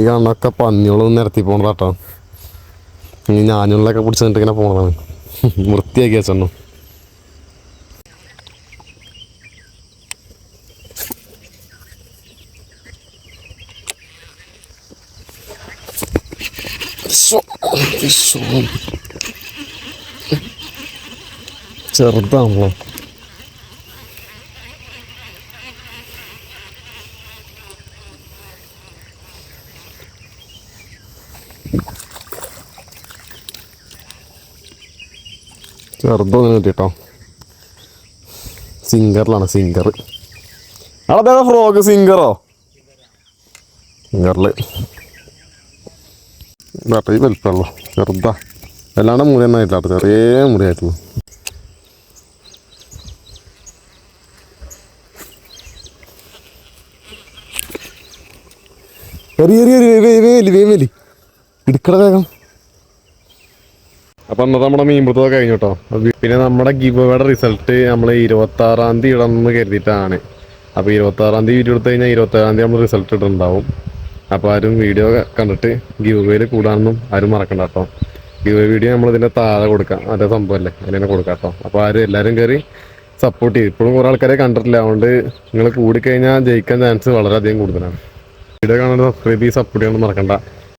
ഈ കാണുന്നൊക്കെ പന്നികളൊന്നും നിരത്തി പോണതാട്ടോ. ഈ ഞാനുള്ളൊക്കെ പിടിച്ച് നിന്നിട്ട് ഇങ്ങനെ പോണതാണ്. വൃത്തിയാക്കി വെച്ചോ. ചെറുതാണല്ലോ. ചെറുതൊന്നും കിട്ടിട്ടോ. സിംഗറിലാണ്, സിംഗർ. അവിടെ ഫ്രോഗ് സിംഗറോ? സിംഗറില് ബാട്ടറി വലിപ്പമുള്ളൂ, ചെറുതാ. അല്ലാണ്ട് മുറിയൊന്നും ആയിട്ടില്ല, ചെറിയ മുറിയായിട്ടുള്ളൂ. വേലി ഇടുക്കട വേഗം. അപ്പം ഇന്നത്തെ നമ്മുടെ മീൻപിടുത്തമൊക്കെ കഴിഞ്ഞു കേട്ടോ. പിന്നെ നമ്മുടെ ഗിവ്അവേയുടെ റിസൾട്ട് നമ്മൾ 26-ാം തീയതി ഇടണമെന്ന് കരുതിയിട്ടാണ്. അപ്പോൾ 26-ാം തീയതി വീഡിയോ എടുത്തു കഴിഞ്ഞാൽ 27-ാം തീയതി നമ്മൾ റിസൾട്ട് ഇട്ടുണ്ടാവും. അപ്പോൾ ആരും വീഡിയോ കണ്ടിട്ട് ഗിവ്അവേയിൽ കൂടാനൊന്നും ആരും മറക്കണ്ട കേട്ടോ. ഗിവ്അവേ വീഡിയോ നമ്മളിതിൻ്റെ താഴെ കൊടുക്കാം, അതേ സംഭവമല്ലേ, അതിനെ കൊടുക്കാം കേട്ടോ. അപ്പോൾ ആരും എല്ലാവരും കയറി സപ്പോർട്ട് ചെയ്യും. ഇപ്പോഴും കുറേ ആൾക്കാരെ കണ്ടിട്ടില്ല, അതുകൊണ്ട് നിങ്ങൾ കൂടിക്കഴിഞ്ഞാൽ ജയിക്കാൻ ചാൻസ് വളരെയധികം കൂടുതലാണ്. വീഡിയോ കാണാൻ സബ്സ്ക്രൈബ് ചെയ്ത് സപ്പോർട്ട് ചെയ്യാനൊന്നും മറക്കണ്ട.